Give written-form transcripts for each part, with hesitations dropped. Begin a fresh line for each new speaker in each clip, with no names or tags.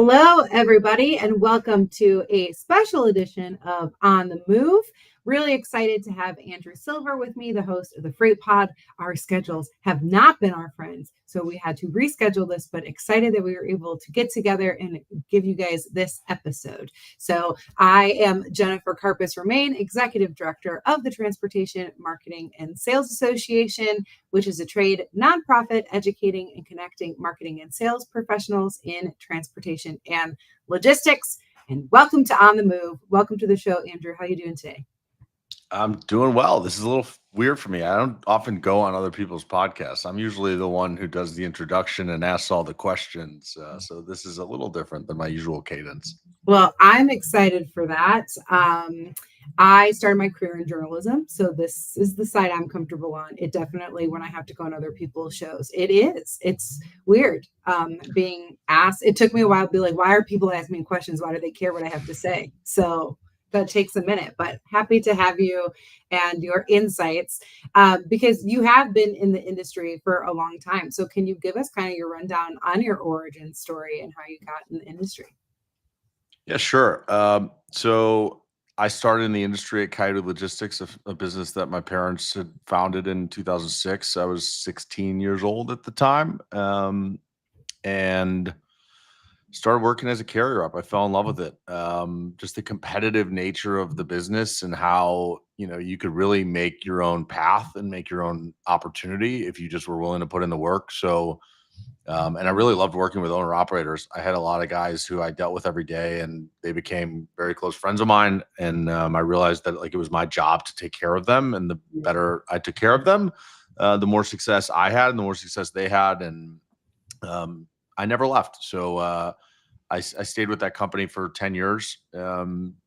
Hello, everybody, and welcome to a special edition of On the Move. Really excited to have Andrew Silver with me, the host of the Freight Pod. Our schedules have not been our friends, so we had to reschedule this, but excited that we were able to get together and give you guys this episode. So I am Jennifer Karpus-Romain, Executive Director of the Transportation Marketing and Sales Association, which is a trade nonprofit educating and connecting marketing and sales professionals in transportation and logistics. And welcome to On the Move. Welcome to the show, Andrew. How are you doing today?
I'm doing well. This is a little weird for me. I don't often go on other people's podcasts. I'm usually the one who does the introduction and asks all the questions. So this is a little different than my usual cadence.
Well, I'm excited for that. I started my career in journalism, so this is the side I'm comfortable on. It definitely, when I have to go on other people's shows, it's weird being asked. It took me a while to be like, why are people asking me questions? Why do they care what I have to say? So that takes a minute, but happy to have you and your insights because you have been in the industry for a long time. So can you give us kind of your rundown on your origin story and how you got in the industry?
Yeah, sure. So I started in the industry at KeHe Logistics, a business that my parents had founded in 2006. I was 16 years old at the time, and started working as a carrier rep. I fell in love with it. Just the competitive nature of the business and how, you could really make your own path and make your own opportunity if you just were willing to put in the work. So, and I really loved working with owner operators. I had a lot of guys who I dealt with every day, and they became very close friends of mine. And I realized that it was my job to take care of them, and the better I took care of them, the more success I had and the more success they had. And I never left. So I stayed with that company for 10 years,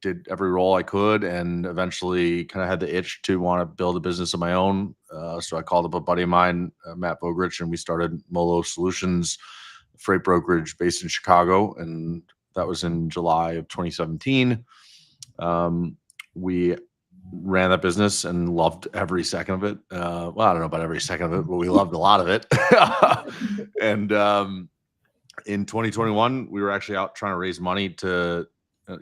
did every role I could, and eventually kind of had the itch to want to build a business of my own. So I called up a buddy of mine, Matt Vogrich, and we started Molo Solutions, freight brokerage based in Chicago. And that was in July of 2017. We ran that business and loved every second of it. Well, I don't know about every second of it, but we loved a lot of it. And in 2021, we were actually out trying to raise money to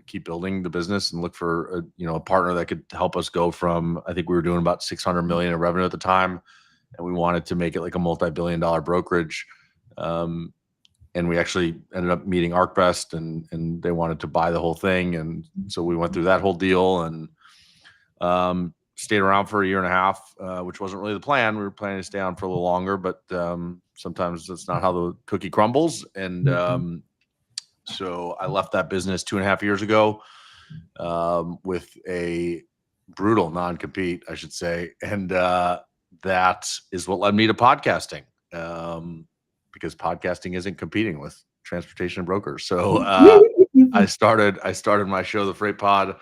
keep building the business and look for a partner that could help us go from, I think we were doing about 600 million in revenue at the time, and we wanted to make it like a multi-billion-dollar brokerage. And we actually ended up meeting ArcBest, and they wanted to buy the whole thing, and so we went through that whole deal and stayed around for a year and a half, which wasn't really the plan. We were planning to stay on for a little longer, but sometimes that's not how the cookie crumbles. And so I left that business 2.5 years ago with a brutal non-compete, I should say. And that is what led me to podcasting, because podcasting isn't competing with transportation brokers. So I started my show, The Freight Pod,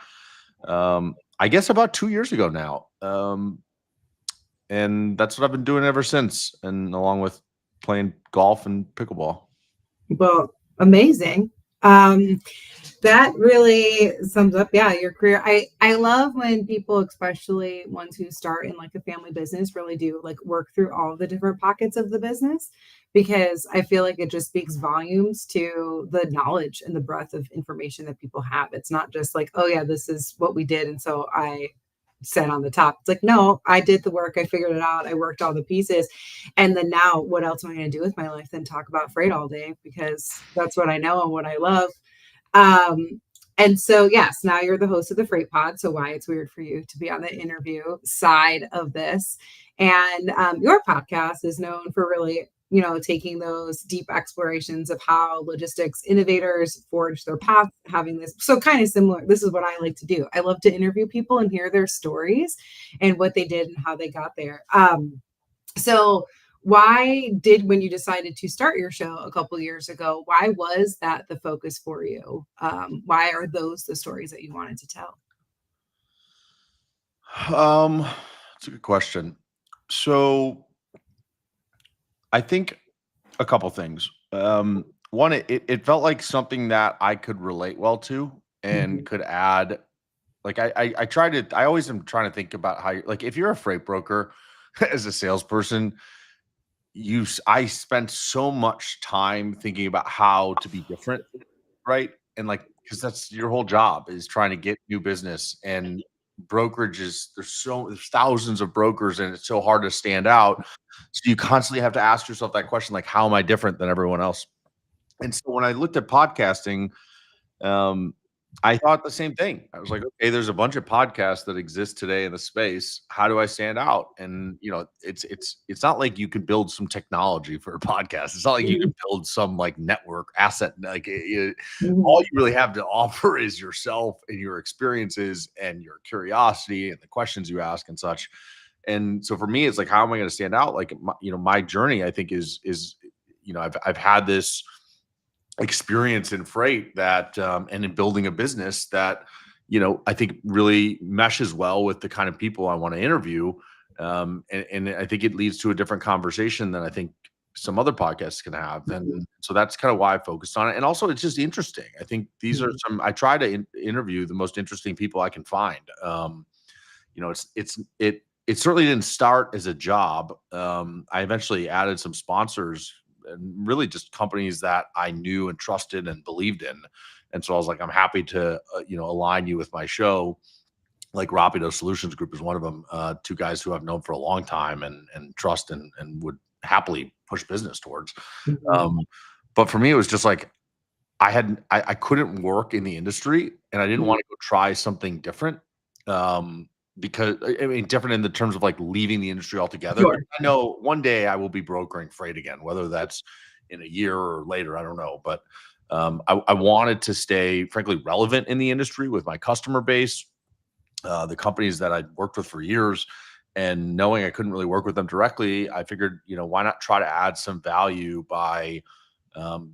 I guess about 2 years ago now. And that's what I've been doing ever since, and along with playing golf and pickleball.
Well, amazing. That really sums up, your career. I love when people, especially ones who start in like a family business, really do like work through all the different pockets of the business, because I feel like it just speaks volumes to the knowledge and the breadth of information that people have. It's not just like, oh yeah, this is what we did, and so I sat on the top. It's like, no, I did the work. I figured it out. I worked all the pieces. And then now what else am I going to do with my life than talk about freight all day? Because that's what I know and what I love. And so, yes, now you're the host of the Freight Pod. So why it's weird for you to be on the interview side of this. And your podcast is known for really, taking those deep explorations of how logistics innovators forge their path, having this. So kind of similar. This is what I like to do. I love to interview people and hear their stories and what they did and how they got there. So when you decided to start your show a couple years ago, why was that the focus for you? Why are those the stories that you wanted to tell?
That's a good question. So I think a couple things. One, it felt like something that I could relate well to and could add. Like I always am trying to think about how, like, if you're a freight broker as a salesperson, I spent so much time thinking about how to be different right? And like, because that's your whole job is trying to get new business, and brokerages, there's thousands of brokers and it's so hard to stand out. So you constantly have to ask yourself that question, like, how am I different than everyone else? And so when I looked at podcasting, um, I thought the same thing. I was like, okay, there's a bunch of podcasts that exist today in the space. How do I stand out? And it's not like you could build some technology for a podcast. It's not like you
Mhm.
can build some like network asset. Like all
Mhm.
you really have to offer is yourself and your experiences and your curiosity and the questions you ask and such. And so for me, it's like, how am I going to stand out? Like, my journey, I think is I've had this experience in freight that and in building a business that I think really meshes well with the kind of people I want to interview, and I think it leads to a different conversation than I think some other podcasts can have. And so that's kind of why I focused on it. And also it's just interesting. I think these are
Mhm.
some I try to interview the most interesting people I can find. It certainly didn't start as a job. I eventually added some sponsors and really just companies that I knew and trusted and believed in. And so I was like, I'm happy to, align you with my show. Like Rapido Solutions Group is one of them. Two guys who I've known for a long time and trust and would happily push business towards.
Mhm.
Um, but for me, it was just like I couldn't work in the industry, and I didn't
Mhm.
want to go try something different. Um, because I mean, different in the terms of like leaving the industry altogether.
Sure.
I know one day I will be brokering freight again, whether that's in a year or later, I don't know. But I wanted to stay, frankly, relevant in the industry with my customer base, the companies that I'd worked with for years. And knowing I couldn't really work with them directly, I figured, why not try to add some value by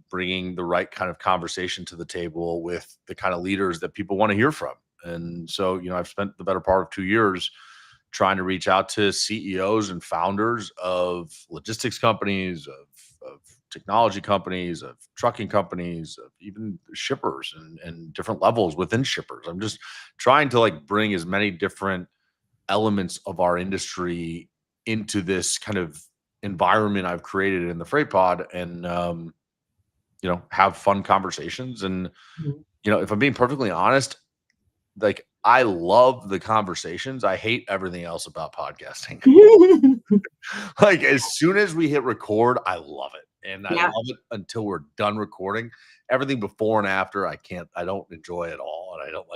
bringing the right kind of conversation to the table with the kind of leaders that people want to hear from. And so, I've spent the better part of 2 years trying to reach out to CEOs and founders of logistics companies, of technology companies, of trucking companies, of even shippers and different levels within shippers. I'm just trying to like bring as many different elements of our industry into this kind of environment I've created in the freight pod, and have fun conversations. And
Mhm.
if I'm being perfectly honest, like I love the conversations. I hate everything else about podcasting. Like as soon as we hit record, I love it. And I
Yeah.
love it until we're done recording. Everything before and after, I don't enjoy at all. And I don't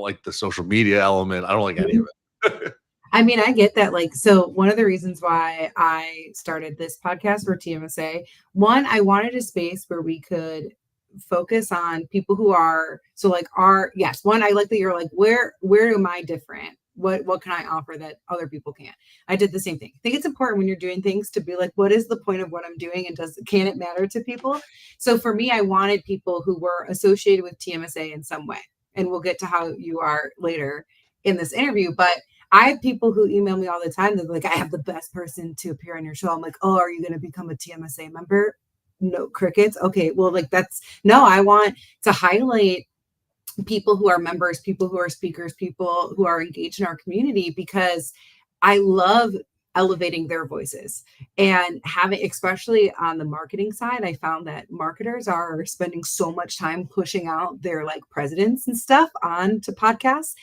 like the social media element. I don't like any of it.
I mean, I get that. Like, so one of the reasons why I started this podcast for TMSA, one, I wanted a space where we could focus on people who are so like are yes. One, I like that you're like, where am I different? What can I offer that other people can't? I did the same thing. I think it's important when you're doing things to be like, what is the point of what I'm doing, and can it matter to people? So for me, I wanted people who were associated with TMSA in some way, and we'll get to how you are later in this interview, but I have people who email me all the time. They're like, I have the best person to appear on your show. I'm like, oh, are you going to become a TMSA member? No, crickets. Okay. Well, like no, I want to highlight people who are members, people who are speakers, people who are engaged in our community, because I love elevating their voices and having, especially on the marketing side. I found that marketers are spending so much time pushing out their like presidents and stuff onto podcasts.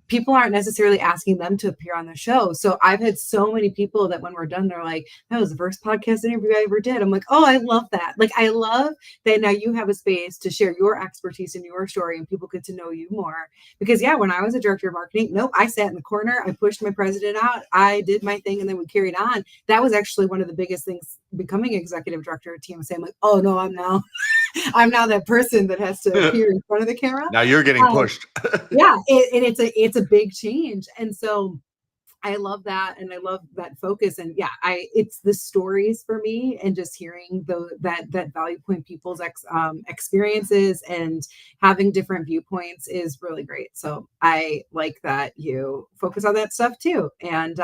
People aren't necessarily asking them to appear on the show. So I've had so many people that when we're done, they're like, that was the first podcast interview I ever did. I'm like, oh, I love that. Like, I love that now you have a space to share your expertise and your story, and people get to know you more. Because, yeah, when I was a director of marketing, nope, I sat in the corner, I pushed my president out, I did my thing, and then we carried on. That was actually one of the biggest things becoming executive director at TMSA. I'm like, oh, no, I'm now that person that has to appear in front of the camera.
Now you're getting pushed.
Yeah, and it's a big change, and so I love that, and I love that focus. And yeah, it's the stories for me, and just hearing that value point people's experiences and having different viewpoints is really great. So I like that you focus on that stuff too. And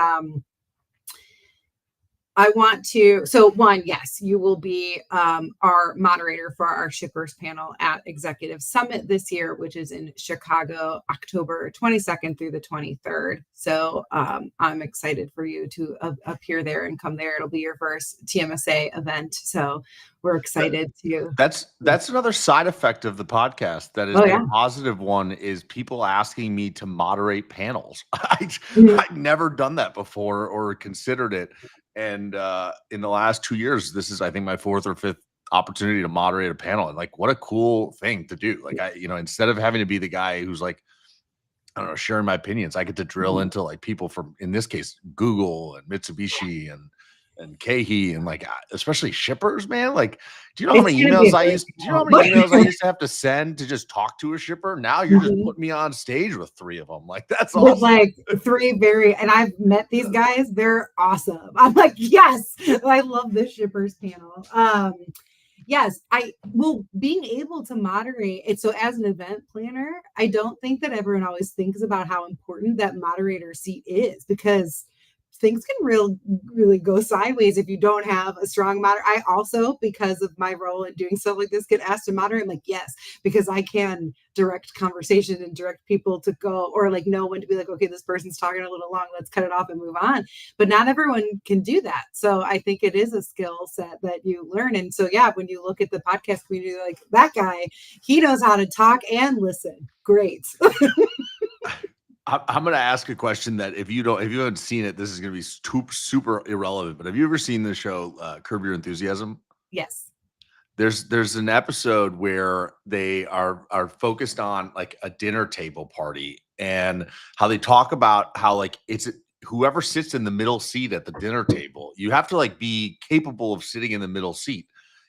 I want to, so one, yes, you will be our moderator for our shippers panel at Executive Summit this year, which is in Chicago, October 22nd through the 23rd. So I'm excited for you to appear there and come there. It'll be your first TMSA event. So we're excited to.
That's another side effect of the podcast that has
Oh,
been
yeah.
a positive one, is people asking me to moderate panels.
Mhm.
I've never done that before or considered it. And in the last 2 years, this is, I think, my fourth or fifth opportunity to moderate a panel. And like, what a cool thing to do. Like, instead of having to be the guy who's like, I don't know, sharing my opinions, I get to drill into like people from, in this case, Google and Mitsubishi and KeHe, and like, especially shippers, man. Like, do you know how
It's
many
going to be
emails
a
I
great
used? Do you know how
panel.
many emails I used to have to send to just talk to a shipper? Now you're just
Mhm.
putting me on stage with 3 of them. Like, that's
With
awesome.
like 3 and I've met these guys, they're awesome. I'm like, yes, I love this shippers panel. Yes, I will, being able to moderate it. So as an event planner, I don't think that everyone always thinks about how important that moderator seat is, because things can really go sideways if you don't have a strong moderator. I also, because of my role in doing stuff like this, get asked to moderate. I'm like, yes, because I can direct conversation and direct people to go, or like know when to be like, okay, this person's talking a little long, let's cut it off and move on. But not everyone can do that. So I think it is a skill set that you learn. And so, yeah, when you look at the podcast community, like that guy, he knows how to talk and listen. Great.
I'm going to ask a question that if you haven't seen it, this is going to be super irrelevant. But have you ever seen the show Curb Your Enthusiasm?
Yes.
There's an episode where they are focused on like a dinner table party, and how they talk about how like it's whoever sits in the middle seat at the dinner table, you have to like be capable of sitting in the middle seat.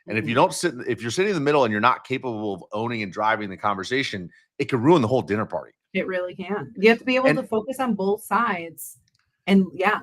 And if you don't sit, if you're sitting in the middle and you're not capable of owning and driving the conversation, it can ruin the whole dinner party.
It really can. You have to be able to
And
focus on both sides. And yeah,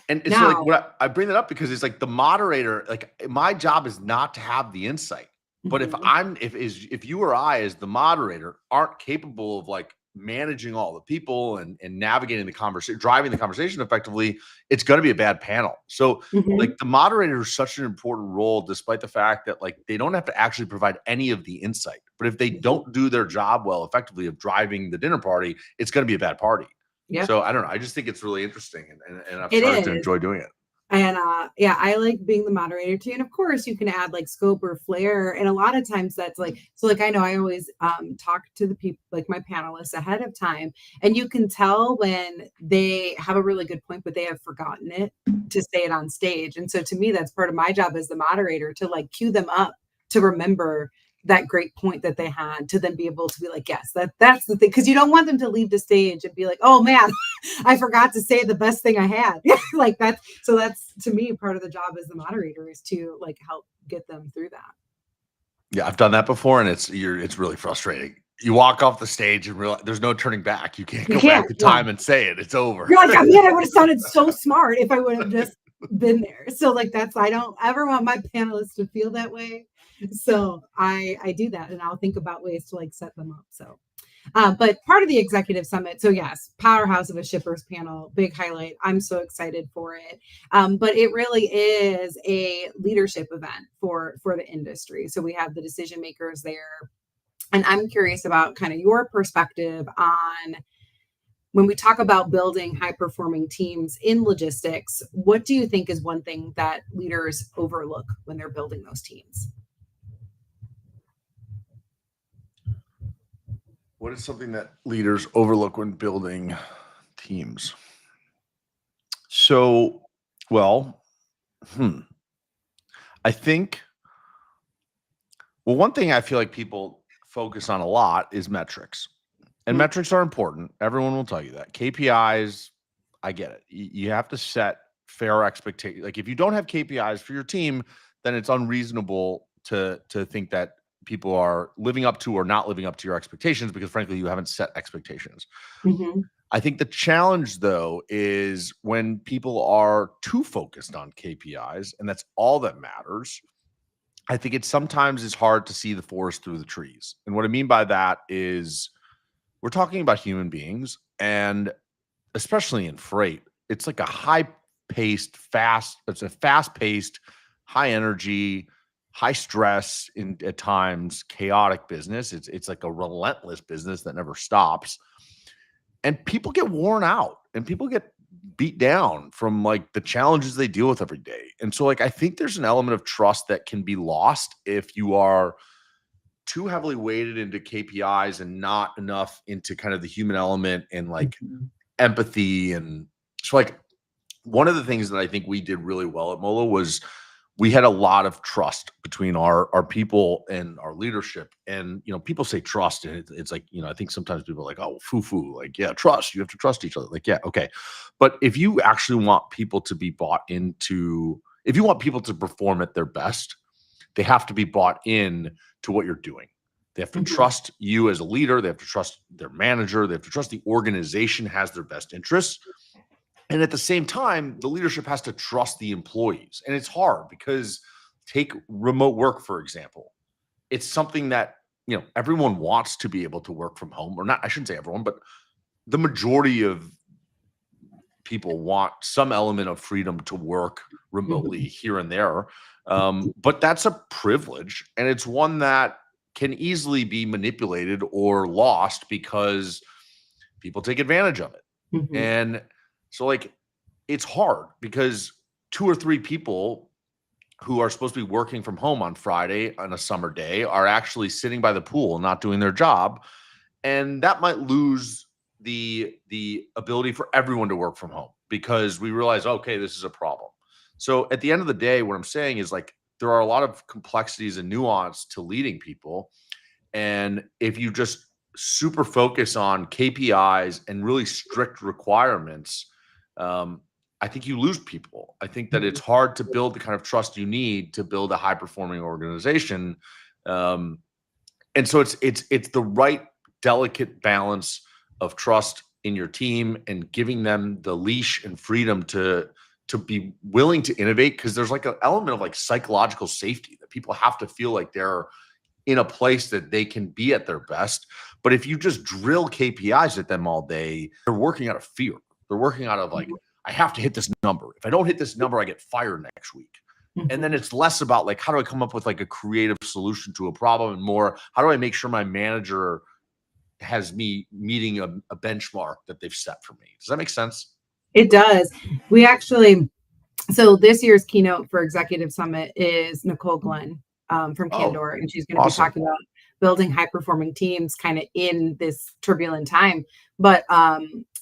and so like
now.
what I bring that up because it's like the moderator, like my job is not to have the insight. But
Mhm.
if you or I as the moderator aren't capable of like managing all the people and navigating the conversation, driving the conversation effectively, it's going to be a bad panel. So like
Mhm.
the moderator is such an important role, despite the fact that like they don't have to actually provide any of the insight. But if they
Mhm.
don't do their job well effectively of driving the dinner party, it's going to be a bad party.
Yep.
So I don't know. I just think it's really interesting, and I've
It
started to
is.
enjoy doing it.
And yeah, I like being the moderator too. And of course, you can add like scope or flair. And a lot of times that's like, so like I know I always talk to the people, like my panelists ahead of time. And you can tell when they have a really good point, but they have forgotten it to say it on stage. And so to me, that's part of my job as the moderator, to like cue them up to remember that great point that they had, to then be able to be like, yes, that's the thing. Cause you don't want them to leave the stage and be like, oh man, I forgot to say the best thing I had. Like that's, so that's to me part of the job as the moderator, is to like help get them through that.
Yeah, I've done that before, and it's really frustrating. You walk off the stage and realize there's no turning back. You can't
You
go back
can't,
in
yeah.
time and say it. It's over.
You're like, oh, man, I would have sounded so smart if I would have just been there. So like that's, I don't ever want my panelists to feel that way. So I do that, and I'll think about ways to like set them up. So but part of the executive summit, so yes, powerhouse of a shippers panel, big highlight. I'm so excited for it. But it really is a leadership event for the industry. So we have the decision makers there, and I'm curious about kind of your perspective on, when we talk about building high performing teams in logistics, what do you think is one thing that leaders overlook when they're building those teams?
What is something that leaders overlook when building teams? So, well, I think, well, one thing I feel like people focus on a lot is metrics. And
Mm.
metrics are important. Everyone will tell you that. KPIs, I get it. You have to set fair expectations. Like if you don't have KPIs for your team, then it's unreasonable to think that people are living up to or not living up to your expectations, because frankly, you haven't set expectations.
Mm-hmm.
I think the challenge though is when people are too focused on KPIs and that's all that matters. I think it sometimes is hard to see the forest through the trees. And what I mean by that is we're talking about human beings, and especially in freight, it's like a high it's a fast-paced, high energy, high stress, at times chaotic business. It's like a relentless business that never stops. And people get worn out and people get beat down from like the challenges they deal with every day. And so like I think there's an element of trust that can be lost if you are too heavily weighted into KPIs and not enough into kind of the human element and like empathy. And so like one of the things that I think we did really well at Mola was we had a lot of trust between our people and our leadership. And, people say trust and it's like, I think sometimes people are like, oh, foo, like, yeah, trust, you have to trust each other. Like, yeah, okay. But if you actually want people to be if you want people to perform at their best, they have to be bought in to what you're doing. They have to trust you as a leader. They have to trust their manager. They have to trust the organization has their best interests. And at the same time, the leadership has to trust the employees. And it's hard because take remote work, for example. It's something that, everyone wants to be able to work from home, or not, I shouldn't say everyone, but the majority of people want some element of freedom to work remotely here and there. But that's a privilege. And it's one that can easily be manipulated or lost because people take advantage of it. And so like, it's hard because 2 or 3 people who are supposed to be working from home on Friday on a summer day are actually sitting by the pool and not doing their job. And that might lose the ability for everyone to work from home because we realize, okay, this is a problem. So at the end of the day, what I'm saying is like, there are a lot of complexities and nuance to leading people. And if you just super focus on KPIs and really strict requirements, I think you lose people. I think that it's hard to build the kind of trust you need to build a high performing organization. And so it's the right delicate balance of trust in your team and giving them the leash and freedom to be willing to innovate. Cause there's like an element of like psychological safety that people have to feel like they're in a place that they can be at their best. But if you just drill KPIs at them all day, they're working out of fear. They're working out of like, I have to hit this number. If I don't hit this number, I get fired next week. And then it's less about like, how do I come up with like a creative solution to a problem and more, how do I make sure my manager has me meeting a benchmark that they've set for me? Does that make sense?
It does. We actually, so this year's keynote for Executive Summit is Nicole Glenn from Candor, and she's going to be talking about building high performing teams kind of in this turbulent time. But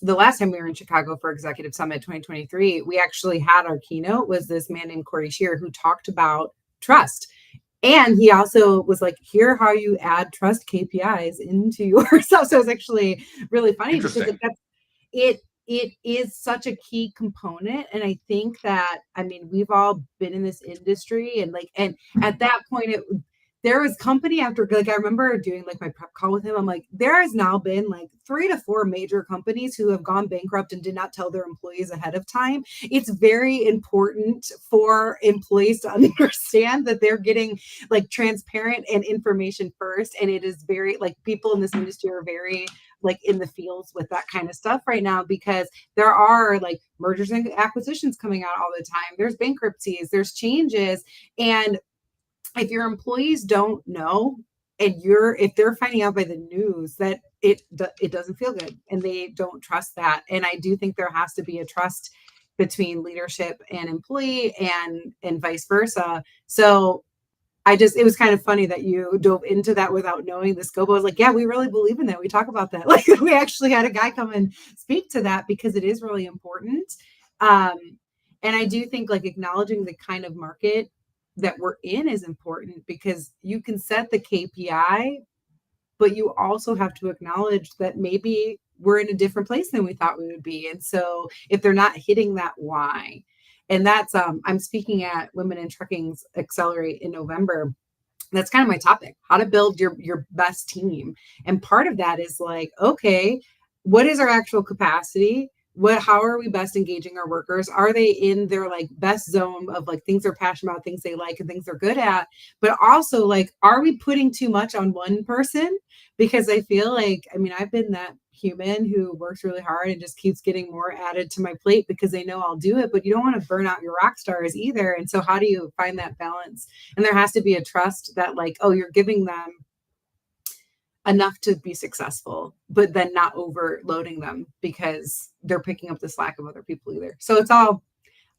the last time we were in Chicago for Executive Summit 2023, we actually had our keynote was this man named Corey Shear who talked about trust. And he also was like, here how you add trust KPIs into your stuff. So it's actually really funny because it is such a key component. And I think that, I mean, we've all been in this industry and at that point, there was company after, like, I remember doing like my prep call with him. I'm like, there has now been like 3 to 4 major companies who have gone bankrupt and did not tell their employees ahead of time. It's very important for employees to understand that they're getting like transparent and information first. And it is very like people in this industry are very like in the fields with that kind of stuff right now, because there are like mergers and acquisitions coming out all the time. There's bankruptcies, there's changes. And if your employees don't know, and if they're finding out by the news that it doesn't feel good and they don't trust that. And I do think there has to be a trust between leadership and employee and vice versa. So it was kind of funny that you dove into that without knowing the scope. I was like, yeah, we really believe in that. We talk about that. Like we actually had a guy come and speak to that because it is really important. And I do think like acknowledging the kind of market that we're in is important, because you can set the KPI, but you also have to acknowledge that maybe we're in a different place than we thought we would be. And so if they're not hitting that why, and that's I'm speaking at Women in Trucking's Accelerate in November. That's kind of my topic, how to build your best team. And part of that is like, okay, what is our actual capacity? How are we best engaging our workers? Are they in their like best zone of like things they're passionate about, things they like and things they're good at? But also like, are we putting too much on one person? Because I feel like, I mean, I've been that human who works really hard and just keeps getting more added to my plate because they know I'll do it, but you don't want to burn out your rock stars either. And so how do you find that balance? And there has to be a trust that like, oh, you're giving them enough to be successful, but then not overloading them because they're picking up the slack of other people either. So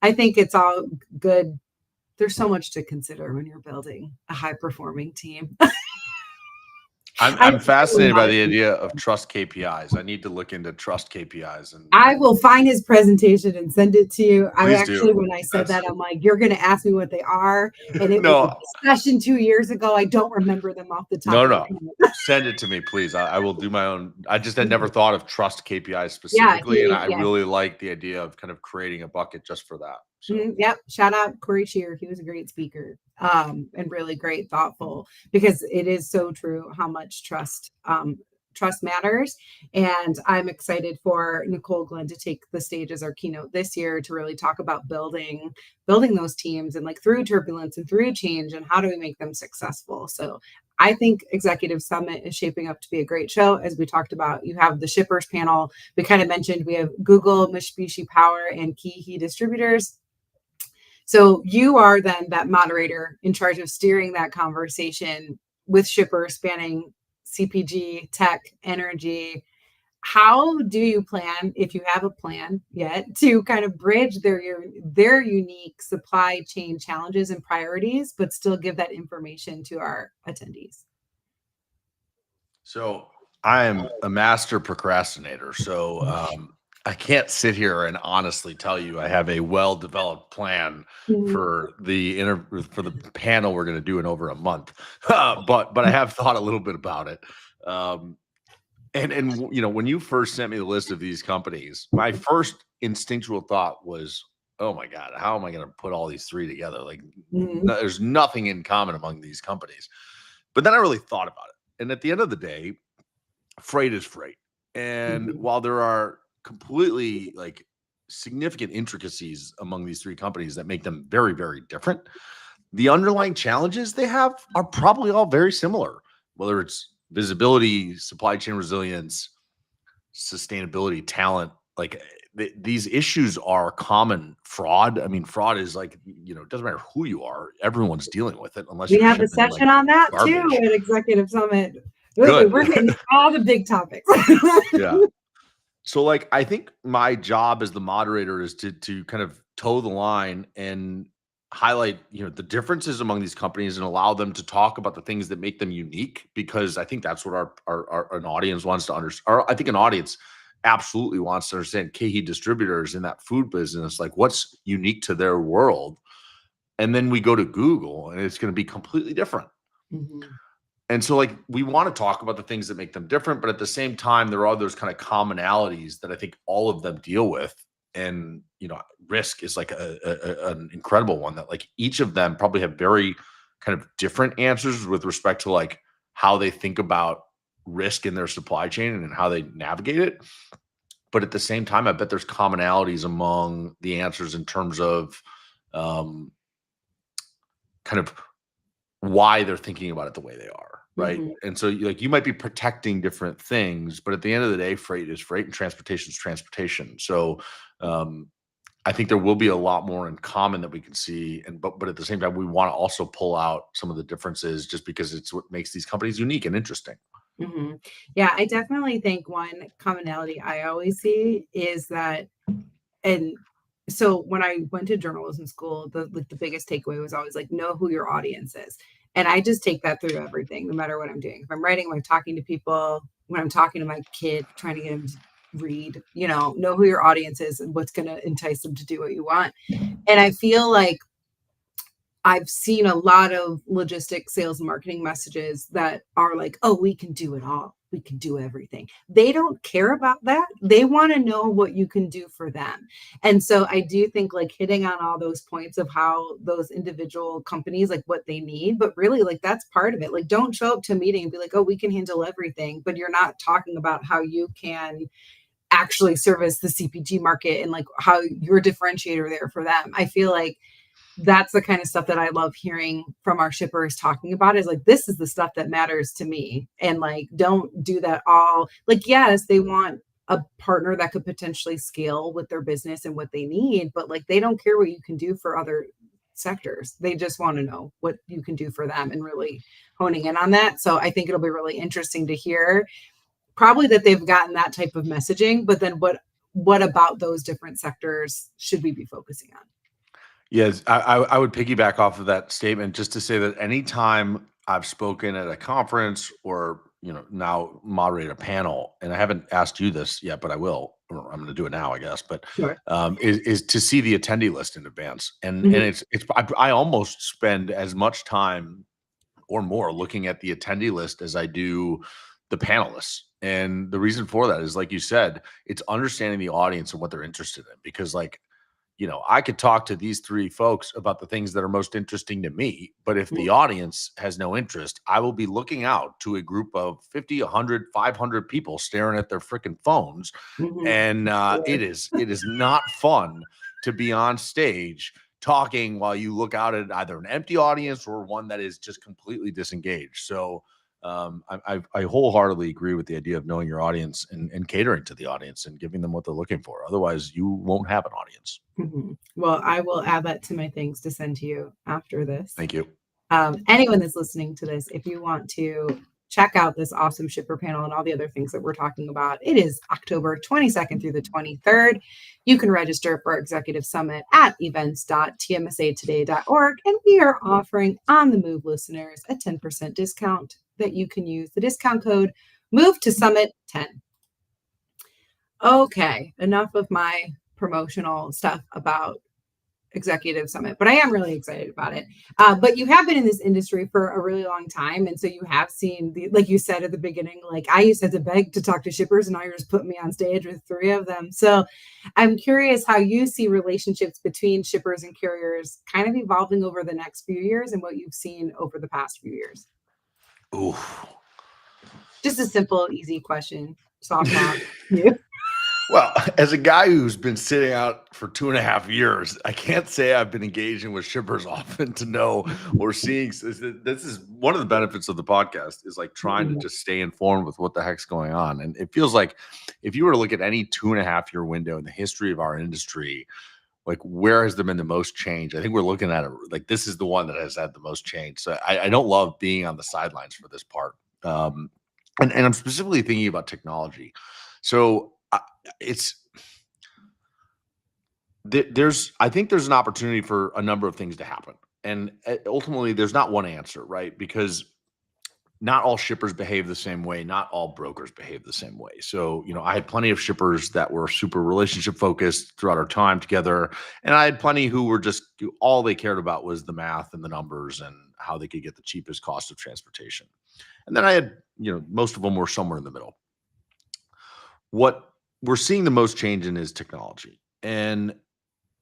I think it's all good. There's so much to consider when you're building a high performing team.
I'm fascinated by the idea of trust KPIs. I need to look into trust KPIs. And
I will find his presentation and send it to you. I
Please
actually,
do.
when I said that, I'm like, you're going to ask me what they are. And it was
No.
a discussion 2 years ago. I don't remember them off the top of my head.
Send it to me, please. I will do my own. I just had never thought of trust KPIs specifically. And I really like the idea of kind of creating a bucket just for that. So.
Yep. Shout out Corey Shear. He was a great speaker and really great, thoughtful, because it is so true how much trust matters. And I'm excited for Nicole Glenn to take the stage as our keynote this year to really talk about building those teams and like through turbulence and through change and how do we make them successful. So I think Executive Summit is shaping up to be a great show. As we talked about, you have the shippers panel. We kind of mentioned we have Google, Mitsubishi Power, and KeHe Distributors. So you are then that moderator in charge of steering that conversation with shippers spanning CPG, tech, energy. How do you plan, if you have a plan yet, to kind of bridge their unique supply chain challenges and priorities, but still give that information to our attendees?
So I am a master procrastinator. So I can't sit here and honestly tell you I have a well-developed plan for the panel we're going to do in over a month. But I have thought a little bit about it. And you know, when you first sent me the list of these companies, my first instinctual thought was, oh my God, how am I going to put all these three together? Like there's nothing in common among these companies. But then I really thought about it. And at the end of the day, freight is freight. And while there are completely like significant intricacies among these three companies that make them very, very different, the underlying challenges they have are probably all very similar, whether it's visibility, supply chain resilience, sustainability, talent. Like these issues are common. Fraud. I mean, fraud is like, you know, it doesn't matter who you are. Everyone's dealing with it unless
we have a session on that too at Executive Summit. Good. We're getting all the big topics.
Yeah. So like, I think my job as the moderator is to kind of toe the line and highlight, you know, the differences among these companies and allow them to talk about the things that make them unique, because I think that's what an audience wants to understand. Or I think an audience absolutely wants to understand KeHe Distributors in that food business, like what's unique to their world. And then we go to Google and it's going to be completely different. And so like, we want to talk about the things that make them different, but at the same time, there are those kind of commonalities that I think all of them deal with. And, you know, risk is like an incredible one that like each of them probably have very kind of different answers with respect to like how they think about risk in their supply chain and how they navigate it. But at the same time, I bet there's commonalities among the answers in terms of kind of why they're thinking about it the way they are. Right. And so like you might be protecting different things, but at the end of the day, freight is freight and transportation is transportation. So I think there will be a lot more in common that we can see. And but at the same time, we want to also pull out some of the differences just because it's what makes these companies unique and interesting.
Yeah, I definitely think one commonality I always see is that, and so when I went to journalism school, the biggest takeaway was always like, know who your audience is. And I just take that through everything, no matter what I'm doing. If I'm writing, when I'm talking to people, when I'm talking to my kid, trying to get him to read, you know who your audience is and what's going to entice them to do what you want. And I feel like I've seen a lot of logistics, sales, and marketing messages that are like, oh, we can do it all. We can do everything. They don't care about that. They want to know what you can do for them. And so I do think like hitting on all those points of how those individual companies, like what they need, but really like that's part of it. Like don't show up to a meeting and be like, oh, we can handle everything, but you're not talking about how you can actually service the CPG market and like how your differentiator there for them. I feel like that's the kind of stuff that I love hearing from our shippers talking about, is like, this is the stuff that matters to me. And like, don't do that all. Like, yes, they want a partner that could potentially scale with their business and what they need, but like, they don't care what you can do for other sectors. They just want to know what you can do for them and really honing in on that. So I think it'll be really interesting to hear probably that they've gotten that type of messaging, but then what about those different sectors should we be focusing on?
Yes, I would piggyback off of that statement just to say that anytime I've spoken at a conference or, now moderate a panel, and I haven't asked you this yet, but I will, or I'm going to do it now, I guess, but
Sure.
is to see the attendee list in advance. And
Mhm.
I almost spend as much time or more looking at the attendee list as I do the panelists. And the reason for that is, like you said, it's understanding the audience and what they're interested in. Because, like, I could talk to these three folks about the things that are most interesting to me, but if the audience has no interest, I will be looking out to a group of 50, 100, 500 people staring at their freaking phones.
Mhm.
And it is not fun to be on stage talking while you look out at either an empty audience or one that is just completely disengaged. So I wholeheartedly agree with the idea of knowing your audience and catering to the audience and giving them what they're looking for. Otherwise, you won't have an audience.
Mhm. Well, I will add that to my things to send to you after this.
Thank you.
Anyone that's listening to this, if you want to check out this awesome shipper panel and all the other things that we're talking about, it is October 22nd through the 23rd. You can register for our executive summit at events.tmsatoday.org. And we are offering On the Move listeners a 10% discount that you can use the discount code MOVE to Summit 10. Okay, enough of my promotional stuff about executive summit, but I am really excited about it. But you have been in this industry for a really long time, and so you have seen the, like you said at the beginning, like I used to have to beg to talk to shippers, and now you're just putting me on stage with three of them. So I'm curious how you see relationships between shippers and carriers kind of evolving over the next few years, and what you've seen over the past few years.
Ooh.
Just a simple, easy question. Softball. You.
Well, as a guy who's been sitting out for 2.5 years, I can't say I've been engaging with shippers often to know or seeing. This is one of the benefits of the podcast, is like trying to just stay informed with what the heck's going on. And it feels like if you were to look at any 2.5 year window in the history of our industry, like where has there been the most change? I think we're looking at it like this is the one that has had the most change. So I don't love being on the sidelines for this part. And I'm specifically thinking about technology. So it's I think there's an opportunity for a number of things to happen. And ultimately, there's not one answer, right? Because not all shippers behave the same way. Not all brokers behave the same way. So, I had plenty of shippers that were super relationship focused throughout our time together. And I had plenty who were just, all they cared about was the math and the numbers and how they could get the cheapest cost of transportation. And then I had, most of them were somewhere in the middle. What we're seeing the most change in is technology. And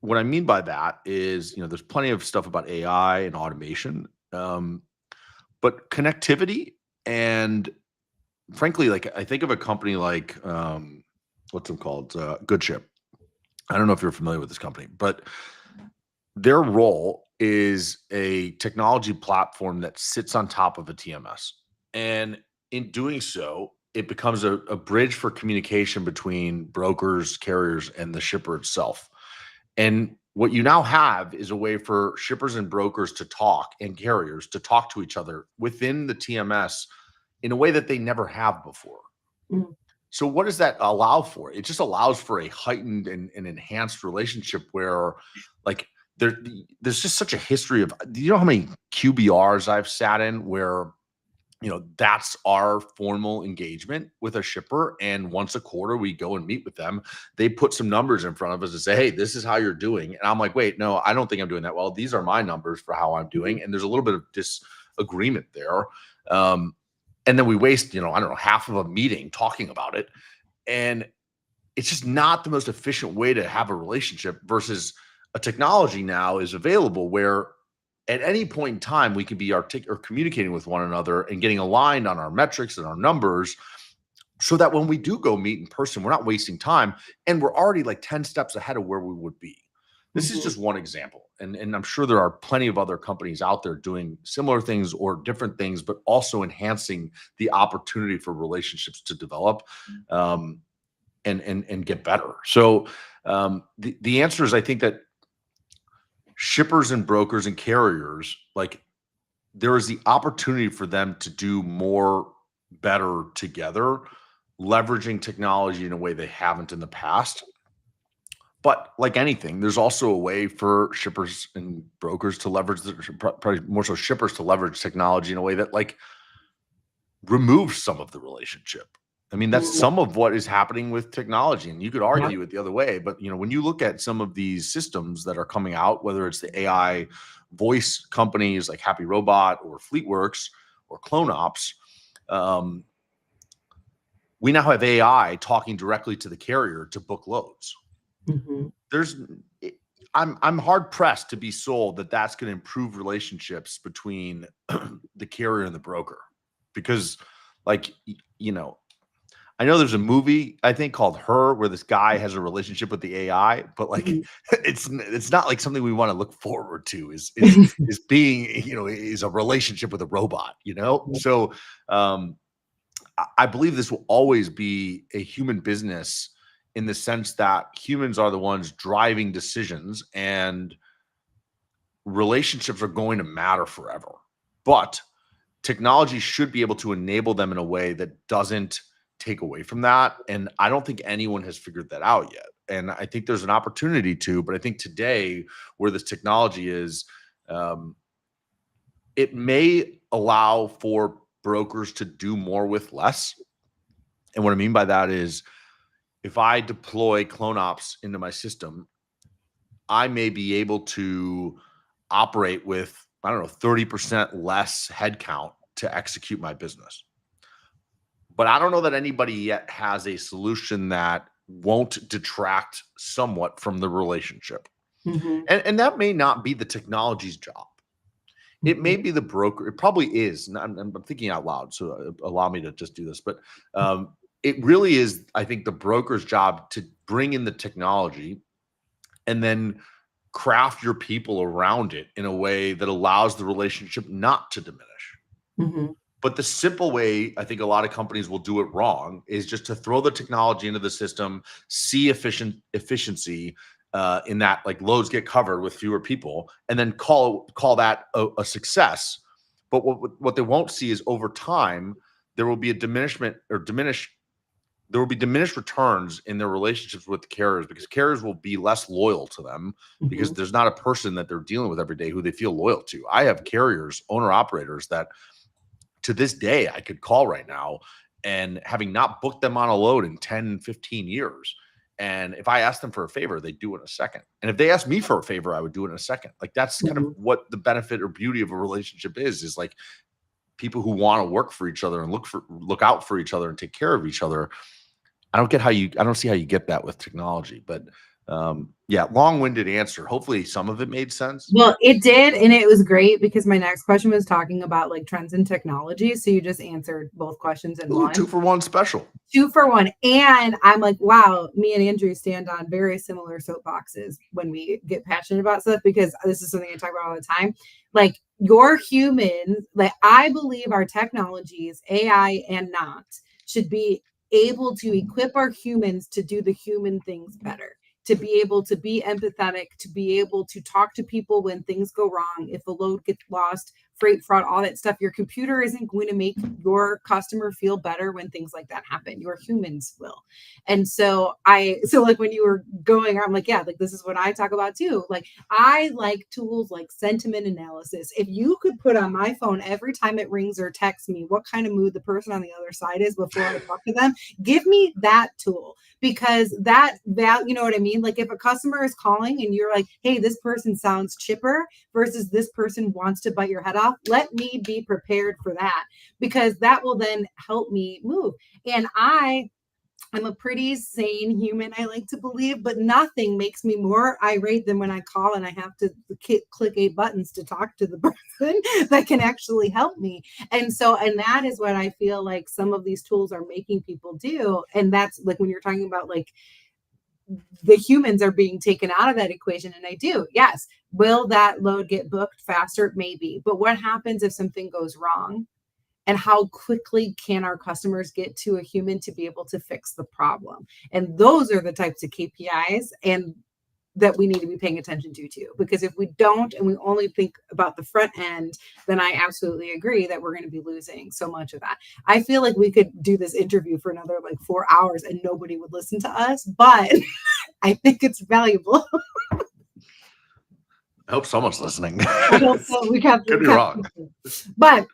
what I mean by that is, there's plenty of stuff about AI and automation. But connectivity and frankly, like I think of a company like what's it called? Good Ship. I don't know if you're familiar with this company, but their role is a technology platform that sits on top of a TMS. And in doing so, it becomes a bridge for communication between brokers, carriers, and the shipper itself. And what you now have is a way for shippers and brokers to talk, and carriers to talk to each other within the TMS in a way that they never have before.
Mm.
So what does that allow for? It just allows for a heightened and enhanced relationship where, like, there's just such a history of, do you know how many QBRs I've sat in where, that's our formal engagement with a shipper. And once a quarter, we go and meet with them. They put some numbers in front of us and say, hey, this is how you're doing. And I'm like, wait, no, I don't think I'm doing that well. These are my numbers for how I'm doing. And there's a little bit of disagreement there. And then we waste, I don't know, half of a meeting talking about it. And it's just not the most efficient way to have a relationship versus a technology now is available where at any point in time, we can be or communicating with one another and getting aligned on our metrics and our numbers so that when we do go meet in person, we're not wasting time and we're already like 10 steps ahead of where we would be. This is just one example. And I'm sure there are plenty of other companies out there doing similar things or different things, but also enhancing the opportunity for relationships to develop and get better. So the answer is, I think that shippers and brokers and carriers, like, there is the opportunity for them to do more better together, leveraging technology in a way they haven't in the past. But like anything, there's also a way for shippers and brokers to leverage, probably more so shippers, to leverage technology in a way that, like, removes some of the relationship. I mean, that's some of what is happening with technology, and you could argue it the other way. But when you look at some of these systems that are coming out, whether it's the AI voice companies like Happy Robot or Fleetworks or CloneOps, we now have AI talking directly to the carrier to book loads. I'm hard pressed to be sold that that's going to improve relationships between the carrier and the broker, because, like, I know there's a movie, I think, called Her, where this guy has a relationship with the AI, but, like, it's not like something we want to look forward to. Is being, is a relationship with a robot. So I believe this will always be a human business, in the sense that humans are the ones driving decisions, and relationships are going to matter forever. But technology should be able to enable them in a way that doesn't take away from that. And I don't think anyone has figured that out yet. And I think there's an opportunity to, but I think today, where this technology is, it may allow for brokers to do more with less. And what I mean by that is, if I deploy CloneOps into my system, I may be able to operate with, I don't know, 30% less headcount to execute my business. But I don't know that anybody yet has a solution that won't detract somewhat from the relationship. And that may not be the technology's job. It may be the broker. It probably is. And I'm thinking out loud, so allow me to just do this. But it really is, I think, the broker's job to bring in the technology and then craft your people around it in a way that allows the relationship not to diminish. But the simple way I think a lot of companies will do it wrong is just to throw the technology into the system, see efficiency in that, like, loads get covered with fewer people, and then call that a success. But what they won't see is, over time, there will be a there will be diminished returns in their relationships with the carriers, because carriers will be less loyal to them, because there's not a person that they're dealing with every day who they feel loyal to. I have carriers, owner operators, that to this day I could call right now, and having not booked them on a load in 10, 15 years. And if I ask them for a favor, they do it in a second. And if they ask me for a favor, I would do it in a second. Like, that's kind of what the benefit or beauty of a relationship is like, people who want to work for each other and look out for each other and take care of each other. I don't see how you get that with technology. But yeah, long-winded answer. Hopefully some of it made sense.
Well, it did, and it was great, because my next question was talking about, like, trends in technology. So you just answered both questions in one.
2-for-1 special.
2-for-1. And I'm like, wow, me and Andrew stand on very similar soapboxes when we get passionate about stuff, because this is something I talk about all the time. Like, your humans, like, I believe our technologies, AI and not, should be able to equip our humans to do the human things better, to be able to be empathetic, to be able to talk to people when things go wrong, if a load gets lost, freight fraud, all that stuff. Your computer isn't going to make your customer feel better when things like that happen. Your humans will. And so like, when you were going, I'm like, yeah, like, this is what I talk about too. Like, I like tools like sentiment analysis. If you could put on my phone every time it rings or texts me what kind of mood the person on the other side is before I talk to them, give me that tool. Because that, you know what I mean? Like, if a customer is calling and you're like, hey, this person sounds chipper versus this person wants to bite your head off, let me be prepared for that, because that will then help me move. And I'm a pretty sane human, I like to believe, but nothing makes me more irate than when I call and I have to click 8 buttons to talk to the person that can actually help me. And that is what I feel like some of these tools are making people do. And that's like, when you're talking about, like, the humans are being taken out of that equation. And I do, yes. Will that load get booked faster? Maybe. But what happens if something goes wrong? And how quickly can our customers get to a human to be able to fix the problem? And those are the types of KPIs and that we need to be paying attention to too. Because if we don't, and we only think about the front end, then I absolutely agree that we're going to be losing so much of that. I feel like we could do this interview for another like 4 hours and nobody would listen to us, but I think it's valuable.
I hope someone's listening.
I hope so.
Could be wrong.
But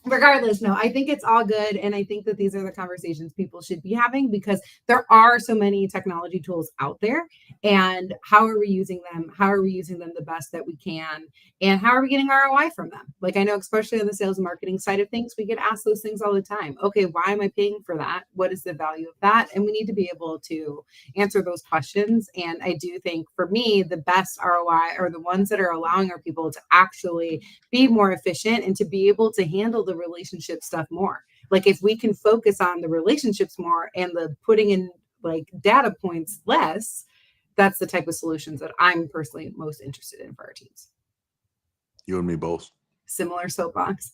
regardless, no, I think it's all good. And I think that these are the conversations people should be having because there are so many technology tools out there. And how are we using them? How are we using them the best that we can? And how are we getting ROI from them? Like I know, especially on the sales and marketing side of things, we get asked those things all the time. Okay, why am I paying for that? What is the value of that? And we need to be able to answer those questions. And I do think for me, the best ROI are the ones that are allowing our people to actually be more efficient and to be able to handle the relationship stuff more. Like if we can focus on the relationships more and the putting in like data points less, that's the type of solutions that I'm personally most interested in for our teams.
You and me both.
Similar soapbox.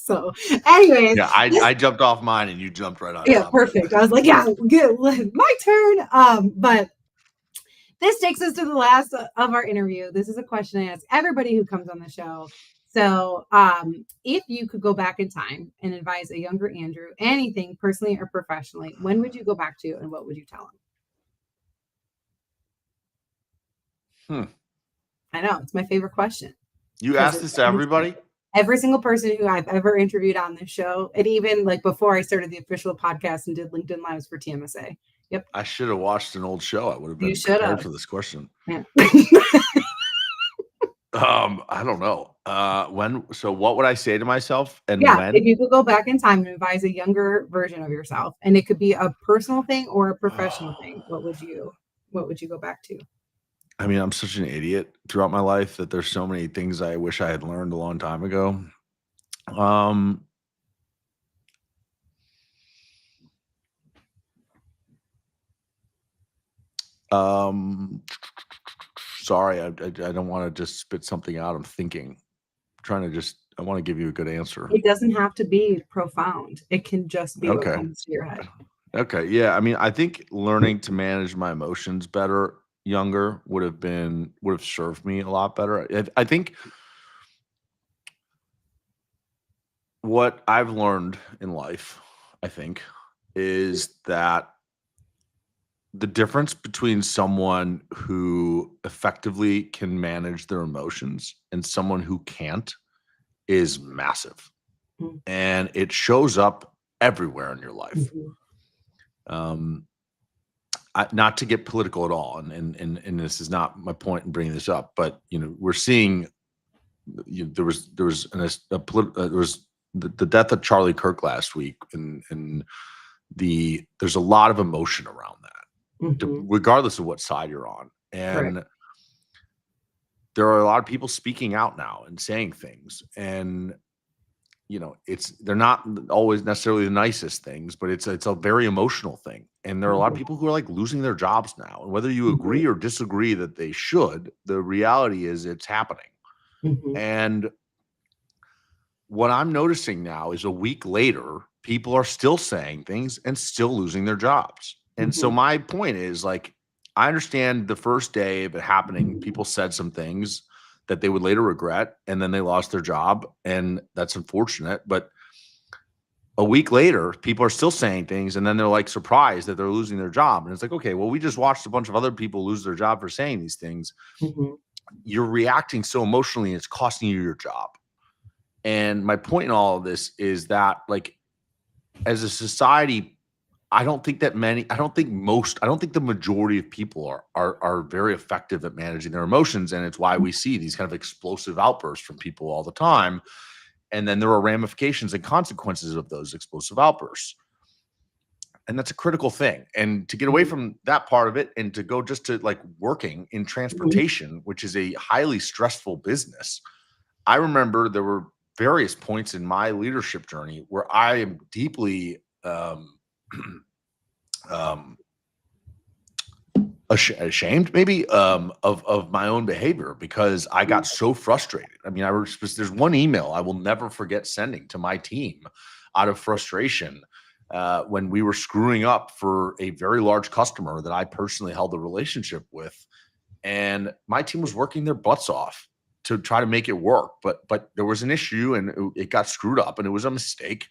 So anyways.
Yeah, I jumped off mine and you jumped right on.
Yeah, perfect. I was like, yeah, good. My turn. But this takes us to the last of our interview. This is a question I ask everybody who comes on the show. So if you could go back in time and advise a younger Andrew, anything personally or professionally, when would you go back to and what would you tell him? I know, it's my favorite question.
You asked this to everybody?
Every single person who I've ever interviewed on this show. And even like before I started the official podcast and did LinkedIn Lives for TMSA. Yep.
I should have watched an old show. I would have been prepared for this question.
Yeah.
I don't know. So what would I say to myself and when?
If you could go back in time and advise a younger version of yourself, and it could be a personal thing or a professional thing, what would you go back to?
I mean, I'm such an idiot throughout my life that there's so many things I wish I had learned a long time ago. Sorry, I don't want to just spit something out. I'm thinking, I want to give you a good answer.
It doesn't have to be profound. It can just be what comes to your head.
Okay. Yeah. I mean, I think learning to manage my emotions better younger would have served me a lot better. I think what I've learned in life, is that the difference between someone who effectively can manage their emotions and someone who can't is massive. Mm-hmm. And it shows up everywhere in your life. Mm-hmm. Not to get political at all, and this is not my point in bringing this up, but we're seeing there was the death of Charlie Kirk last week, and there's a lot of emotion around that, mm-hmm. regardless of what side you're on, and right. There are a lot of people speaking out now and saying things, and they're not always necessarily the nicest things, but it's a very emotional thing. And there are a lot of people who are like losing their jobs now. And whether you agree or disagree that they should, the reality is it's happening. Mm-hmm. And what I'm noticing now is a week later, people are still saying things and still losing their jobs. And so my point is, like, I understand the first day of it happening, people said some things that they would later regret, and then they lost their job, and that's unfortunate. But a week later, people are still saying things, and then they're like surprised that they're losing their job. And it's like, okay, well, we just watched a bunch of other people lose their job for saying these things. Mm-hmm. You're reacting so emotionally, and it's costing you your job. And my point in all of this is that, like, as a society, I don't think the majority of people are very effective at managing their emotions. And it's why we see these kind of explosive outbursts from people all the time. And then there are ramifications and consequences of those explosive outbursts. And that's a critical thing. And to get away from that part of it and to go just to like working in transportation, which is a highly stressful business. I remember there were various points in my leadership journey where I am deeply, ashamed maybe of my own behavior because I got so frustrated. I mean, there's one email I will never forget sending to my team out of frustration when we were screwing up for a very large customer that I personally held a relationship with, and my team was working their butts off to try to make it work, but there was an issue and it got screwed up and it was a mistake.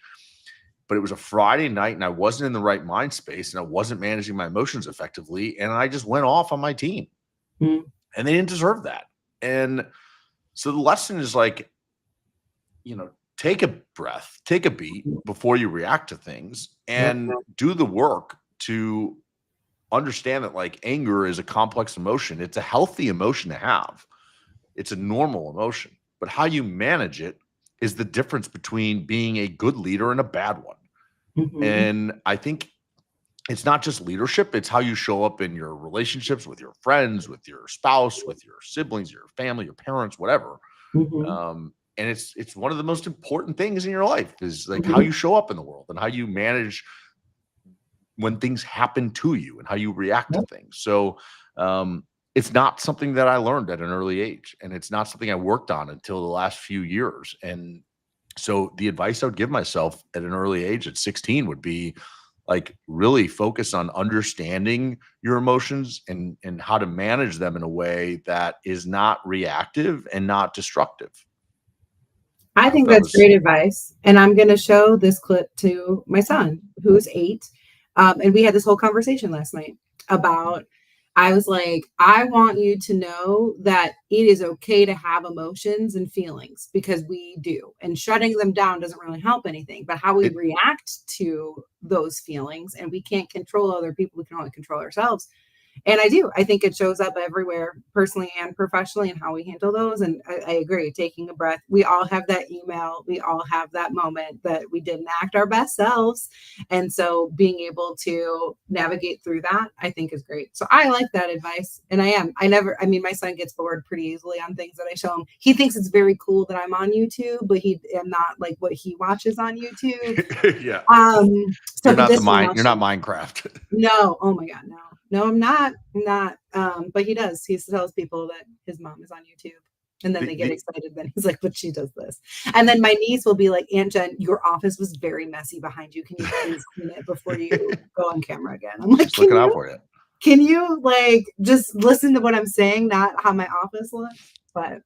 But it was a Friday night and I wasn't in the right mind space and I wasn't managing my emotions effectively. And I just went off on my team and they didn't deserve that. And so the lesson is like, take a breath, take a beat before you react to things and do the work to understand that like anger is a complex emotion. It's a healthy emotion to have. It's a normal emotion, but how you manage it is the difference between being a good leader and a bad one. And I think it's not just leadership, it's how you show up in your relationships with your friends, with your spouse, with your siblings, your family, your parents, whatever. And it's one of the most important things in your life is like how you show up in the world and how you manage when things happen to you and how you react to things. So it's not something that I learned at an early age, and it's not something I worked on until the last few years. And so the advice I would give myself at an early age at 16 would be like really focus on understanding your emotions and how to manage them in a way that is not reactive and not destructive.
I think that's great advice. And I'm going to show this clip to my son, who's 8. And we had this whole conversation last night about, I was like, I want you to know that it is okay to have emotions and feelings because we do. And shutting them down doesn't really help anything, but how we react to those feelings, and we can't control other people, we can only control ourselves. And I think it shows up everywhere, personally and professionally, and how we handle those. And I agree, taking a breath. We all have that email. We all have that moment that we didn't act our best selves. And so being able to navigate through that, I think is great. So I like that advice. And my son gets bored pretty easily on things that I show him. He thinks it's very cool that I'm on YouTube, but I'm not like what he watches on YouTube.
Yeah.
So
you're not Minecraft.
No. Oh my God, no. No, I'm not. But he does. He tells people that his mom is on YouTube. And then they get excited. Then he's like, but she does this. And then my niece will be like, Aunt Jen, your office was very messy behind you. Can you please clean it before you go on camera again? I'm like,
just looking out for you.
Can you like just listen to what I'm saying, not how my office looks? But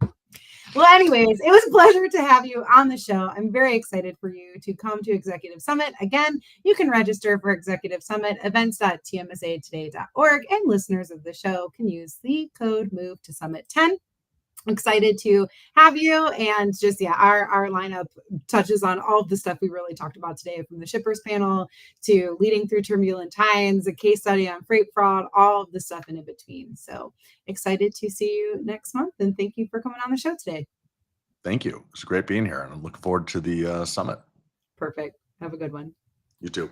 well, anyways, it was a pleasure to have you on the show. I'm very excited for you to come to Executive Summit. Again, you can register for Executive Summit, events.tmsatoday.org, and listeners of the show can use the code MOVE to Summit 10. Excited to have you, and just our lineup touches on all of the stuff we really talked about today, from the shippers panel to leading through turbulent times, a case study on freight fraud, all of the stuff in between. So excited to see you next month, and thank you for coming on the show today.
Thank you. It's great being here, and I'm looking forward to the summit.
Perfect. Have a good one.
You too.